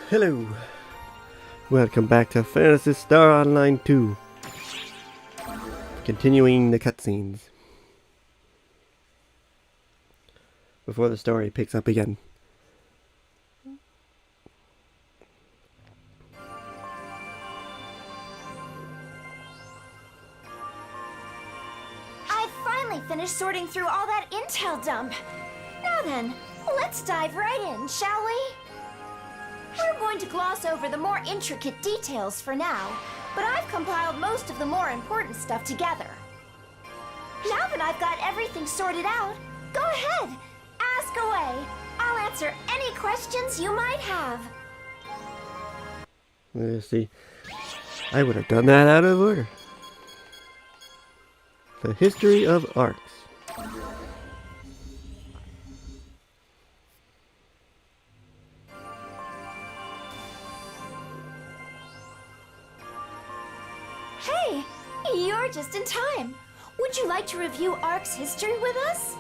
Hello! Welcome back to Phantasy Star Online 2. Continuing the cutscenes. Before the story picks up again. I've finally finished sorting through all that intel dump. Now then, let's dive right in, shall we? We're going to gloss over the more intricate details for now, but I've compiled most of the more important stuff together. Now that I've got everything sorted out, go ahead, ask away. I'll answer any questions you might have. Let's see. I would have done that out of order. The history of arcs. Hey, you're just in time. Would you like to review Ark's history with us?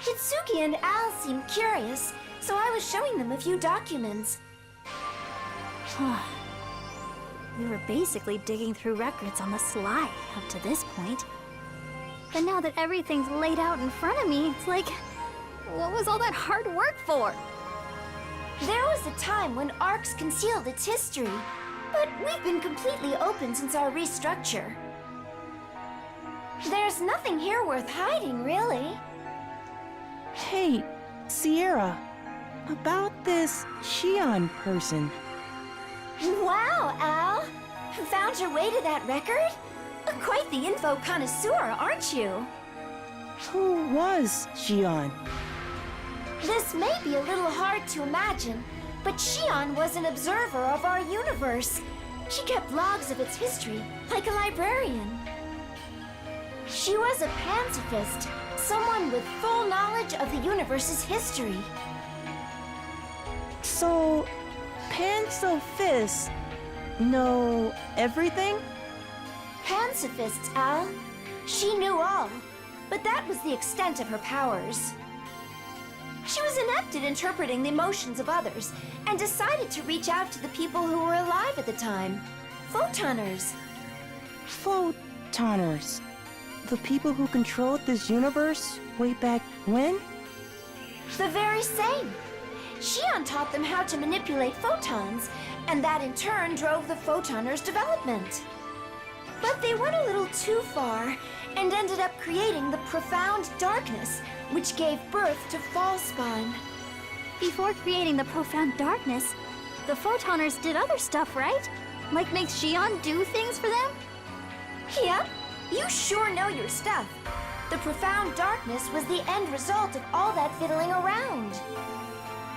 Hitsugi and Al seemed curious, so I was showing them a few documents. We were basically digging through records on the sly up to this point. But now that everything's laid out in front of me, it's like, what was all that hard work for? There was a time when Ark's concealed its history, but we've been completely open since our restructure. There's nothing here worth hiding, really. Hey, Xiera, about this Xion person. Wow, Al! Found your way to that record? Quite the info connoisseur, aren't you? Who was Xion? This may be a little hard to imagine, but Xion was an observer of our universe. She kept logs of its history, like a librarian. She was a pacifist, someone with full knowledge of the universe's history. So, Pacifist know everything? Pacifists, Al. She knew all, but that was the extent of her powers. She was inept at interpreting the emotions of others, and decided to reach out to the people who were alive at the time. Photoners. Photoners. The people who controlled this universe way back when? The very same. Xion taught them how to manipulate photons, and that in turn drove the Photoners' development. But they went a little too far, and ended up creating the profound darkness, which gave birth to Fallspawn. Before creating the profound darkness, the Photoners did other stuff, right? Like make Xion do things for them? Yep, you sure know your stuff. The profound darkness was the end result of all that fiddling around.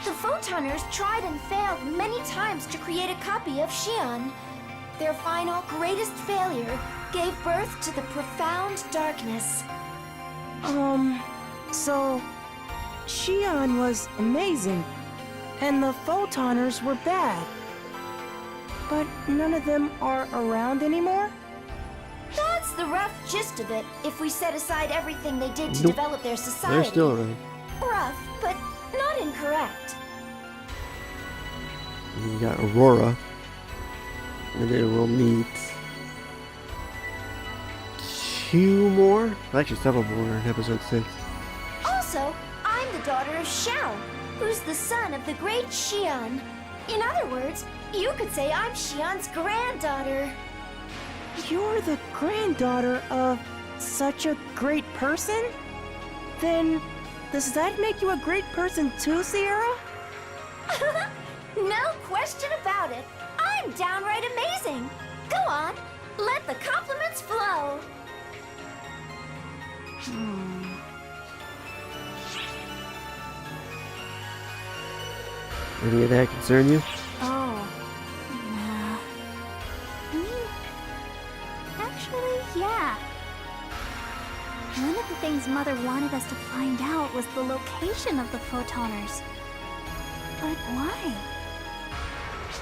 The Photoners tried and failed many times to create a copy of Xion. Their final, greatest failure gave birth to the profound darkness. So Xion was amazing, and the Photoners were bad. But none of them are around anymore? That's the rough gist of it, if we set aside everything they did to Nope. develop their society. They're still around. Rough, but not incorrect. You got Aurora. And then we'll meet two more? Actually, several more in episode 6. Also, I'm the daughter of Xiao, who's the son of the great Xion. In other words, you could say I'm Xion's granddaughter. You're the granddaughter of such a great person? Then, does that make you a great person too, Xiera? No question about it. I'm downright amazing. Go on, let the compliments flow. Any of that concern you? Oh. Nah. I mean, actually, yeah. One of the things Mother wanted us to find out was the location of the Photoners. But why?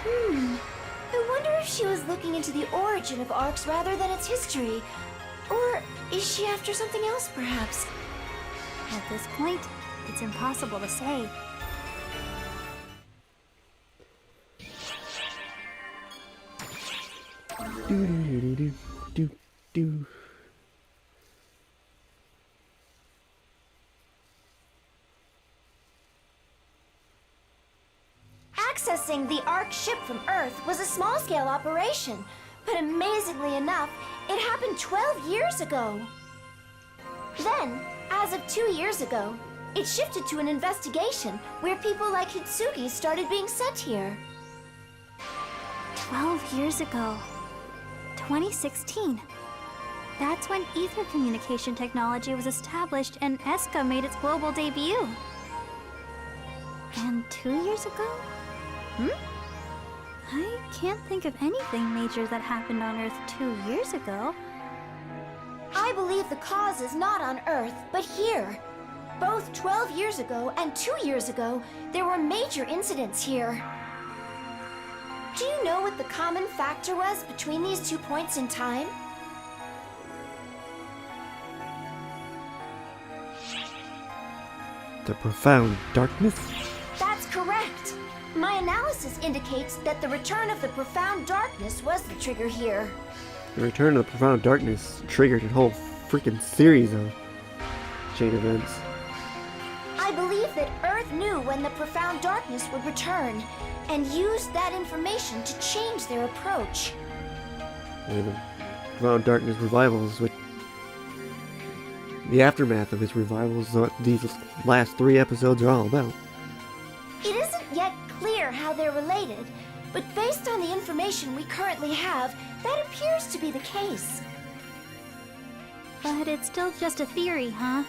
I wonder if she was looking into the origin of Arcs rather than its history. Or is she after something else, perhaps? At this point, it's impossible to say. Do. Accessing the Ark ship from Earth was a small-scale operation, but amazingly enough, it happened 12 years ago. Then, as of 2 years ago, it shifted to an investigation where people like Hitsugi started being sent here. 12 years ago. 2016. That's when ether communication technology was established and ESCA made its global debut. And 2 years ago? I can't think of anything major that happened on Earth 2 years ago. I believe the cause is not on Earth, but here. Both 12 years ago and 2 years ago, there were major incidents here. Do you know what the common factor was between these 2 points in time? The profound darkness? That's correct. My analysis indicates that the return of the profound darkness was the trigger here. The return of the profound darkness triggered a whole freaking series of chain events. I believe that Earth knew when the profound darkness would return, and used that information to change their approach. And the profound darkness revivals, which the aftermath of its revivals, what these last 3 episodes are all about. It isn't yet clear how they're related, but based on the information we currently have, that appears to be the case. But it's still just a theory, huh?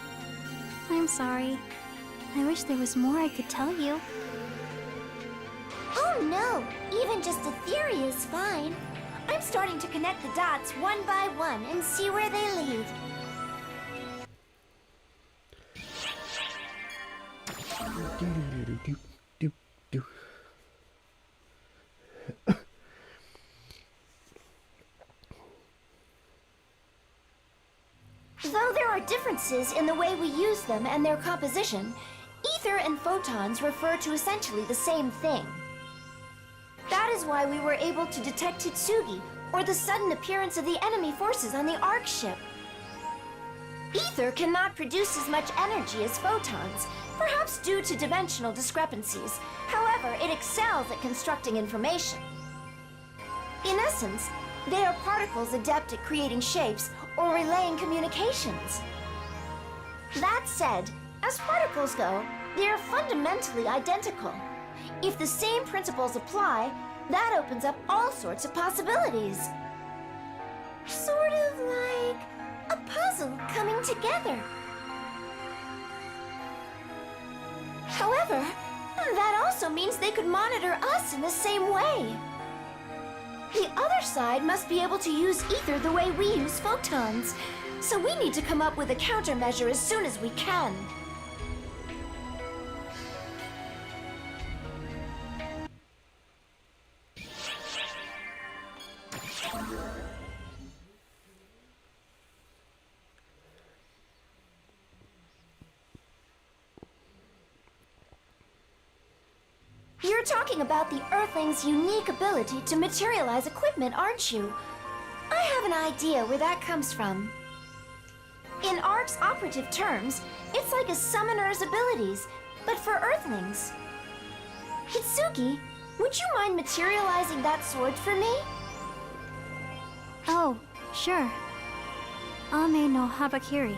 I'm sorry. I wish there was more I could tell you. Oh no, even just a theory is fine. I'm starting to connect the dots one by one and see where they lead. Though there are differences in the way we use them and their composition, ether and photons refer to essentially the same thing. That is why we were able to detect Hitsugi, or the sudden appearance of the enemy forces on the Ark ship. Ether cannot produce as much energy as photons, perhaps due to dimensional discrepancies. However, it excels at constructing information. In essence, they are particles adept at creating shapes or relaying communications. That said, as particles go, they are fundamentally identical. If the same principles apply, that opens up all sorts of possibilities. Sort of like a puzzle coming together. However, that also means they could monitor us in the same way. The other side must be able to use ether the way we use photons, so we need to come up with a countermeasure as soon as we can. You're talking about the Earthling's unique ability to materialize equipment, aren't you? I have an idea where that comes from. In Ark's operative terms, it's like a summoner's abilities, but for Earthlings. Hitsugi, would you mind materializing that sword for me? Oh, sure. Ame no Habakiri.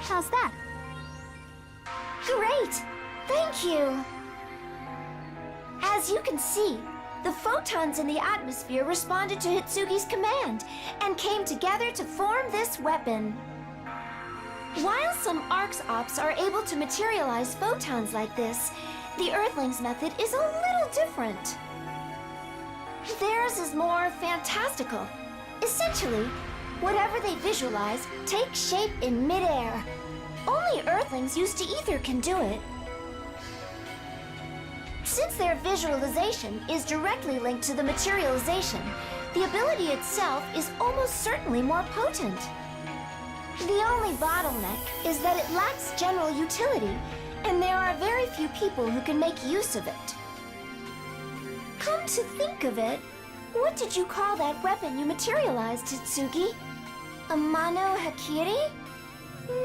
How's that? Great! Thank you! As you can see, the photons in the atmosphere responded to Hitsugi's command and came together to form this weapon. While some Ark's ops are able to materialize photons like this, the Earthlings' method is a little different. Theirs is more fantastical. Essentially, whatever they visualize takes shape in midair. Only Earthlings used to ether can do it. Since their visualization is directly linked to the materialization, the ability itself is almost certainly more potent. The only bottleneck is that it lacks general utility, and there are very few people who can make use of it. Come to think of it, what did you call that weapon you materialized, Hitsugi? A Mano Hakiri?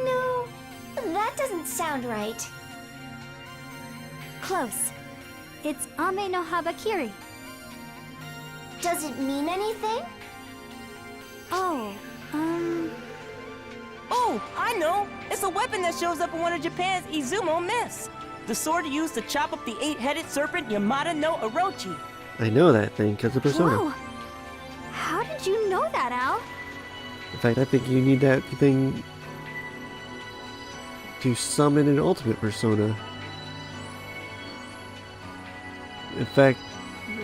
No, that doesn't sound right. Close. It's Ame no Habakiri. Does it mean anything? Oh, Oh, I know! It's a weapon that shows up in one of Japan's Izumo myths. The sword used to chop up the 8-headed serpent Yamada no Orochi. I know that thing because of Persona. whoa. How did you know that, Al? In fact, I think you need that thing to summon an ultimate Persona. In fact,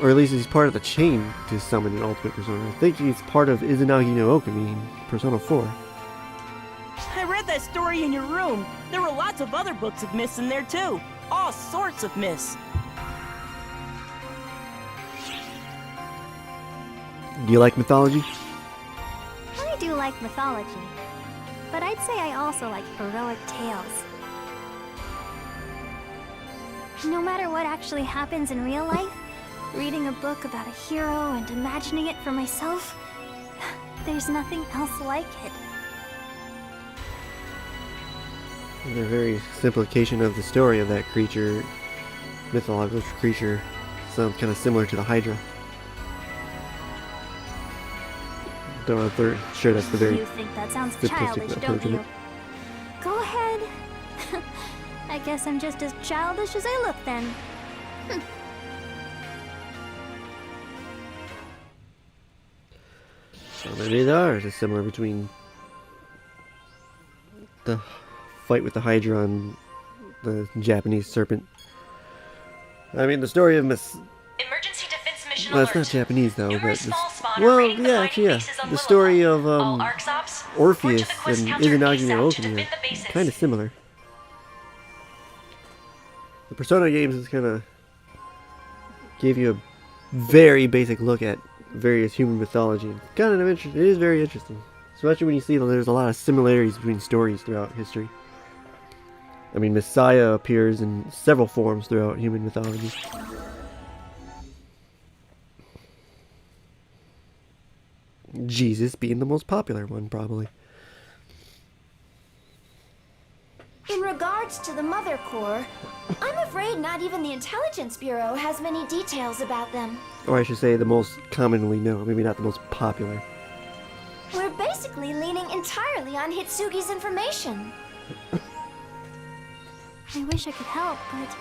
or at least he's part of the chain to summon an ultimate Persona. I think he's part of Izanagi no Okami in Persona 4. I read that story in your room. There were lots of other books of myths in there too. All sorts of myths. Do you like mythology? I do like mythology, but I'd say I also like heroic tales. No matter what actually happens in real life, reading a book about a hero and imagining it for myself, there's nothing else like it. The very simplification of the story of that creature, mythological creature, sounds kind of similar to the Hydra. Though I'm sure that's the very You think that sounds simplistic childish, don't approach of you? it. Go ahead. I guess I'm just as childish as I look then. So maybe there is similar between the fight with the Hydra and the Japanese serpent. I mean, the story of Emergency defense mission well, it's alert. not Japanese though, but Numerous this, small spawner well, raiding the yeah, hiding actually, yeah. bases of The Lilith. story of All ARCs ops, report to Orpheus the quest and counter Izanagi no ASAP to Okami defend are the bases. kind of similar. The Persona games is kind of gave you a very basic look at various human mythology. It's kind of interesting. It is very interesting, especially when you see that there's a lot of similarities between stories throughout history. I mean, Messiah appears in several forms throughout human mythology. Jesus being the most popular one, probably. In regards to the Mother Corps, I'm afraid not even the Intelligence Bureau has many details about them. Or I should say the most commonly known, maybe not the most popular. We're basically leaning entirely on Hitsugi's information. I wish I could help, but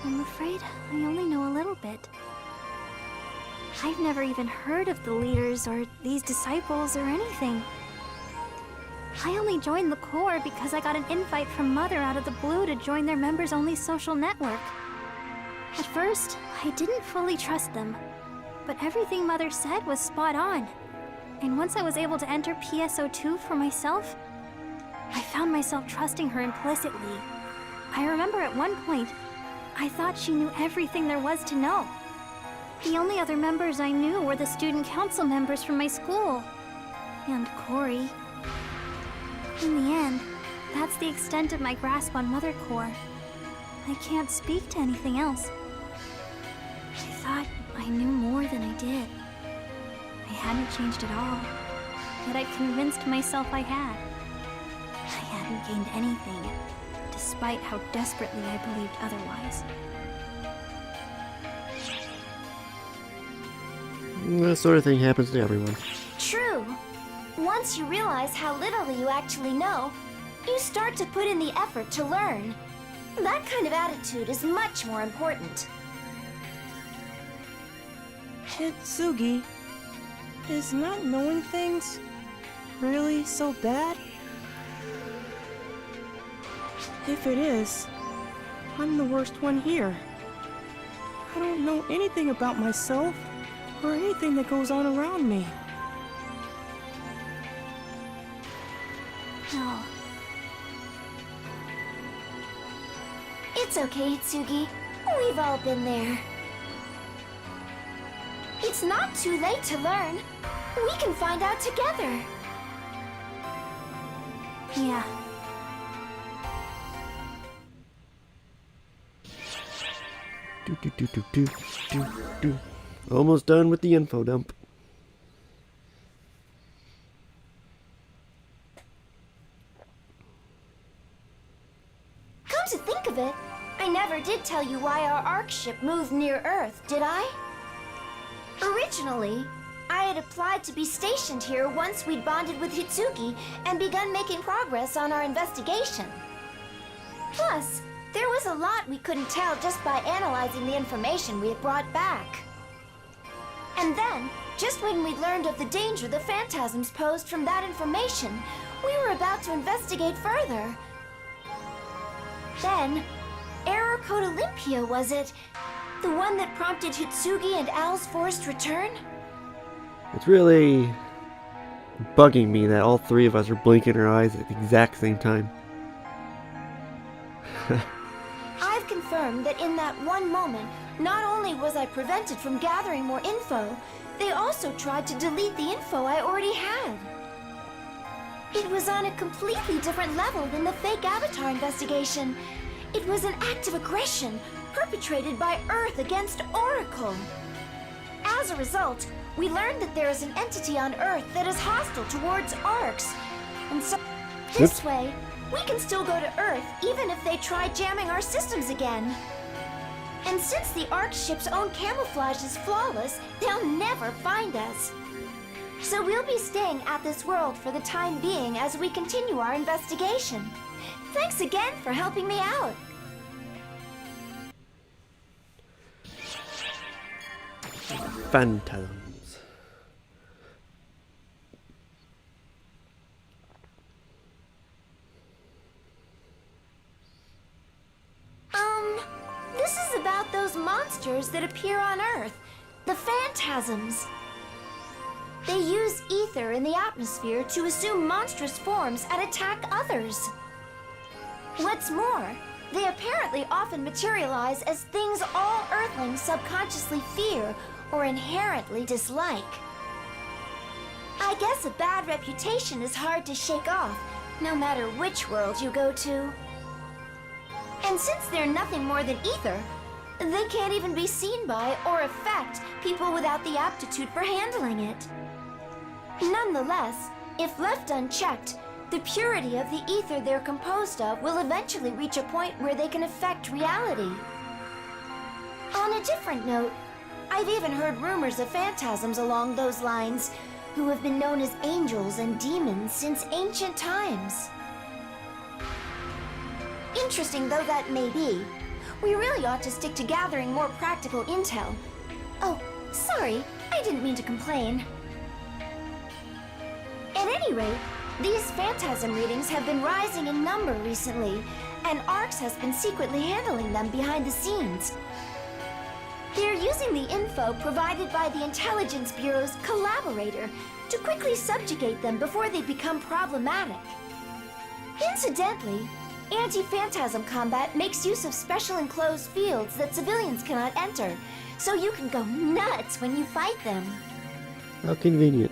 I'm afraid I only know a little bit. I've never even heard of the leaders or these disciples or anything. I only joined the Corps because I got an invite from Mother out of the blue to join their members-only social network. At first, I didn't fully trust them, but everything Mother said was spot on. And once I was able to enter PSO2 for myself, I found myself trusting her implicitly. I remember at one point, I thought she knew everything there was to know. The only other members I knew were the student council members from my school. And Corey. In the end, that's the extent of my grasp on Mother Corps. I can't speak to anything else. I thought I knew more than I did. I hadn't changed at all, yet I convinced myself I had. I hadn't gained anything, despite how desperately I believed otherwise. That sort of thing happens to everyone. True. Once you realize how little you actually know, you start to put in the effort to learn. That kind of attitude is much more important. Hitsugi, is not knowing things really so bad? If it is, I'm the worst one here. I don't know anything about myself or anything that goes on around me. No, It's okay, Hitsugi. We've all been there. It's not too late to learn. We can find out together. yeah. Do, do, do, do, do, do, do. Almost done with the info dump. Come to think of it, I never did tell you why our Ark ship moved near Earth, did I? Originally, I had applied to be stationed here once we'd bonded with Hitsugi and begun making progress on our investigation. Plus, there was a lot we couldn't tell just by analyzing the information we had brought back. And then, just when we learned of the danger the phantasms posed from that information, we were about to investigate further. Then, Error Code Olympia, was it? The one that prompted Hitsugi and Al's forced return? It's really bugging me that all three of us are blinking our eyes at the exact same time. I've confirmed that in that one moment, not only was I prevented from gathering more info, they also tried to delete the info I already had. It was on a completely different level than the fake avatar investigation. It was an act of aggression perpetrated by Earth against Oracle. As a result, we learned that there is an entity on Earth that is hostile towards Arks. And so, this way, we can still go to Earth even if they try jamming our systems again. And since the Ark ship's own camouflage is flawless, they'll never find us. So we'll be staying at this world for the time being as we continue our investigation. Thanks again for helping me out. Phantasms. This is about those monsters that appear on Earth, the phantasms. They use ether in the atmosphere to assume monstrous forms and attack others. What's more, they apparently often materialize as things all Earthlings subconsciously fear or inherently dislike. I guess a bad reputation is hard to shake off, no matter which world you go to. And since they're nothing more than ether, they can't even be seen by or affect people without the aptitude for handling it. Nonetheless, if left unchecked, the purity of the ether they're composed of will eventually reach a point where they can affect reality. On a different note, I've even heard rumors of phantasms along those lines, who have been known as angels and demons since ancient times. Interesting though that may be, we really ought to stick to gathering more practical intel. Oh, sorry, I didn't mean to complain. At any rate, these phantasm readings have been rising in number recently, and Arx has been secretly handling them behind the scenes. They're using the info provided by the Intelligence Bureau's Collaborator to quickly subjugate them before they become problematic. Incidentally, anti-phantasm combat makes use of special enclosed fields that civilians cannot enter, so you can go nuts when you fight them. How convenient.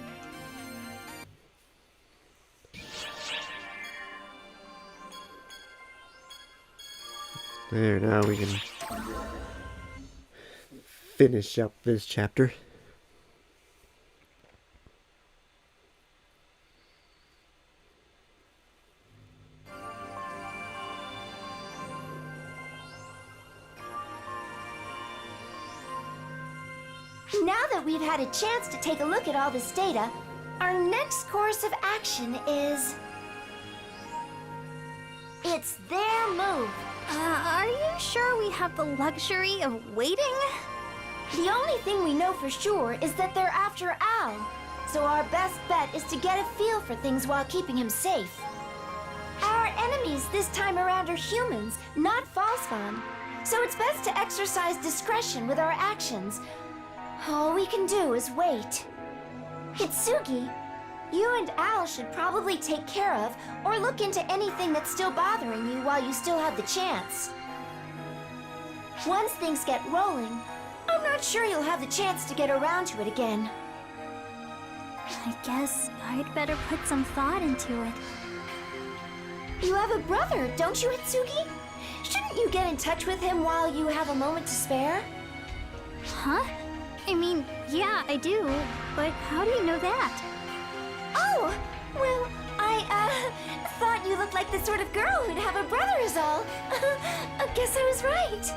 There, now we can finish up this chapter. Now that we've had a chance to take a look at all this data, our next course of action is... it's their move. Are you sure we have the luxury of waiting? The only thing we know for sure is that they're after Al, so our best bet is to get a feel for things while keeping him safe. Our enemies this time around are humans, not Falsfon, so it's best to exercise discretion with our actions. All we can do is wait. Hitsugi, you and Al should probably take care of or look into anything that's still bothering you while you still have the chance. Once things get rolling, I'm not sure you'll have the chance to get around to it again. I guess I'd better put some thought into it. You have a brother, don't you, Hitsugi? Shouldn't you get in touch with him while you have a moment to spare? Huh? I mean, yeah, I do. But how do you know that? Oh, well, I thought you looked like the sort of girl who'd have a brother is all. I guess I was right.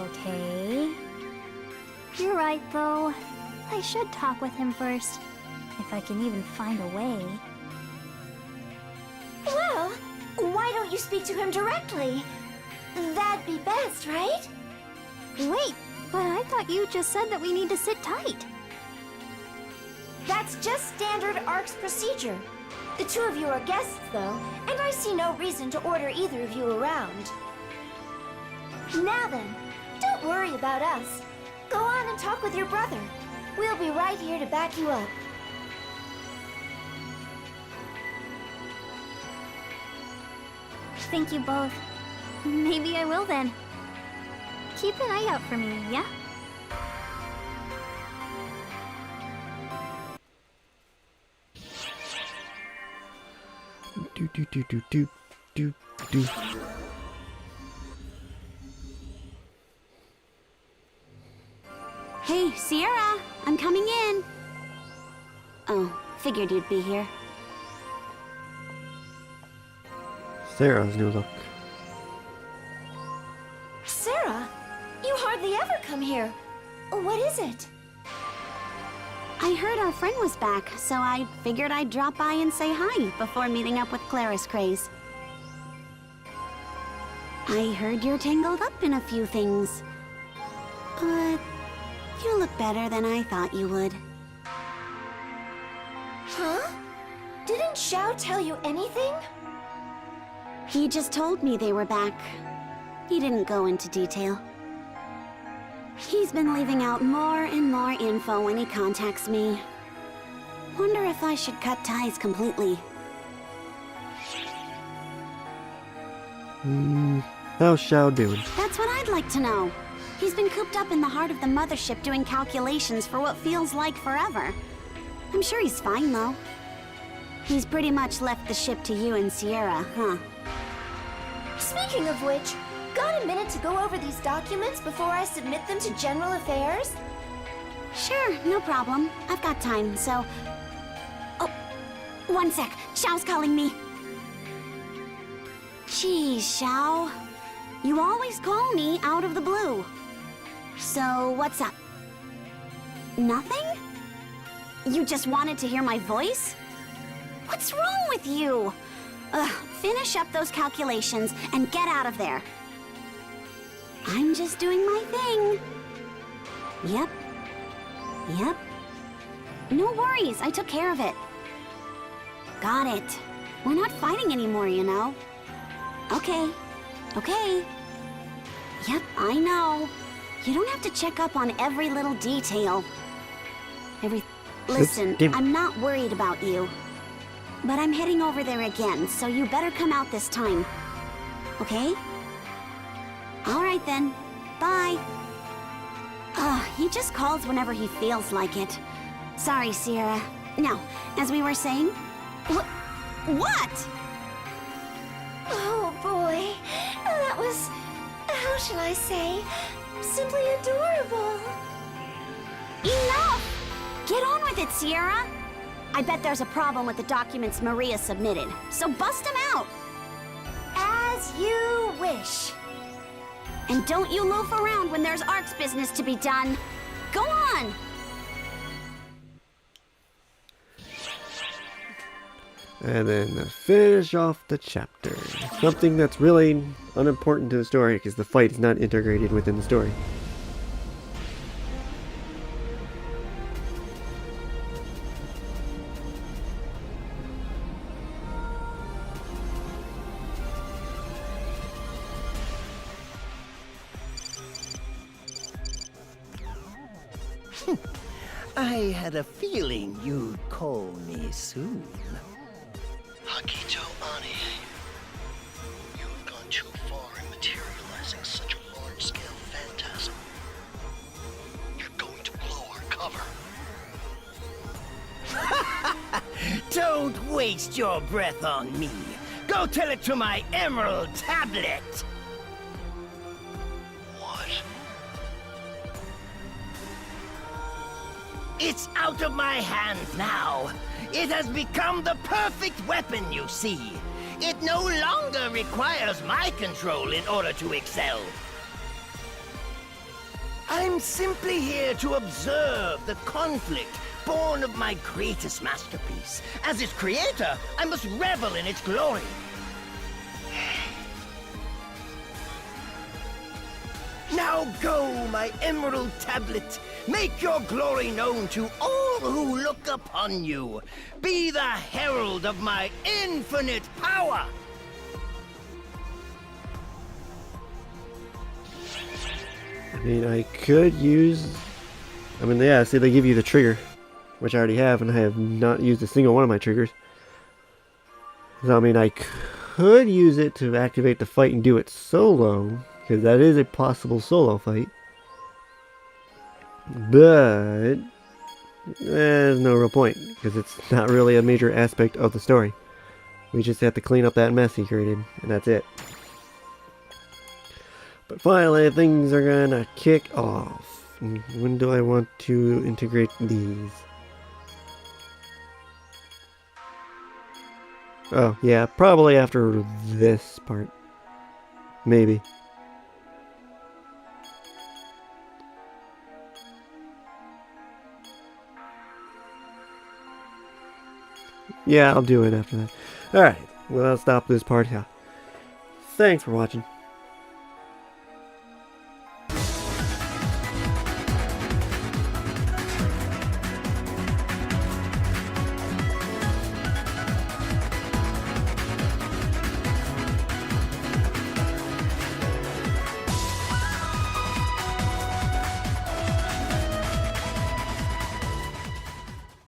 Okay. You're right, though. I should talk with him first. If I can even find a way. Well, why don't you speak to him directly? That'd be best, right? Wait, but I thought you just said that we need to sit tight. That's just standard ARC's procedure. The two of you are guests, though, and I see no reason to order either of you around. Now then, don't worry about us. Go on and talk with your brother. We'll be right here to back you up. Thank you both. Maybe I will then. Keep an eye out for me, yeah? Do do do do do do do. Hey, Xiera, I'm coming in. Oh, figured you'd be here. Sarah's new look. Sarah, you hardly ever come here. What is it? I heard our friend was back, so I figured I'd drop by and say hi before meeting up with Claris Craze. I heard you're tangled up in a few things. But you look better than I thought you would. Huh? Didn't Xiao tell you anything? He just told me they were back. He didn't go into detail. He's been leaving out more and more info when he contacts me. Wonder if I should cut ties completely. How's Xiao doing? That's what I'd like to know. He's been cooped up in the heart of the mothership doing calculations for what feels like forever. I'm sure he's fine, though. He's pretty much left the ship to you and Xiera, huh? Speaking of which, got a minute to go over these documents before I submit them to General Affairs? Sure, no problem. I've got time, so... Oh, one sec. Xiao's calling me. Geez, Xiao. You always call me out of the blue. So, what's up? Nothing? You just wanted to hear my voice? What's wrong with you? Ugh, finish up those calculations and get out of there. I'm just doing my thing. Yep. Yep. No worries, I took care of it. Got it. We're not fighting anymore, you know. Okay. Okay. Yep, I know. You don't have to check up on every little detail. Listen, I'm not worried about you. But I'm heading over there again, so you better come out this time. Okay? Alright then. Bye. He just calls whenever he feels like it. Sorry, Xiera. Now, as we were saying... What? Oh boy, that was, how should I say, simply adorable. Enough! Get on with it, Xiera! I bet there's a problem with the documents Maria submitted, so bust them out! As you wish. And don't you loaf around when there's ARC's business to be done. Go on! And then to finish off the chapter. Something that's really unimportant to the story because the fight is not integrated within the story. I had a feeling you'd call me soon. Hakito Ani, you've gone too far in materializing such a large-scale phantasm. You're going to blow our cover. Don't waste your breath on me. Go tell it to my emerald tablet. What? It's out of my hands now. It has become the perfect weapon, you see. It no longer requires my control in order to excel. I'm simply here to observe the conflict born of my greatest masterpiece. As its creator, I must revel in its glory. Now go, my emerald tablet. Make your glory known to all who look upon you. Be the herald of my infinite power. I mean, I could use... I mean, yeah, see, they give you the trigger, which I already have, and I have not used a single one of my triggers. So, I mean, I could use it to activate the fight and do it solo, because that is a possible solo fight. But there's no real point, because it's not really a major aspect of the story. We just have to clean up that mess he created, and that's it. But finally, things are gonna kick off. When do I want to integrate these? Oh, yeah, probably after this part. Maybe. Yeah, I'll do it after that. Alright, well, I'll stop this part here. Thanks for watching.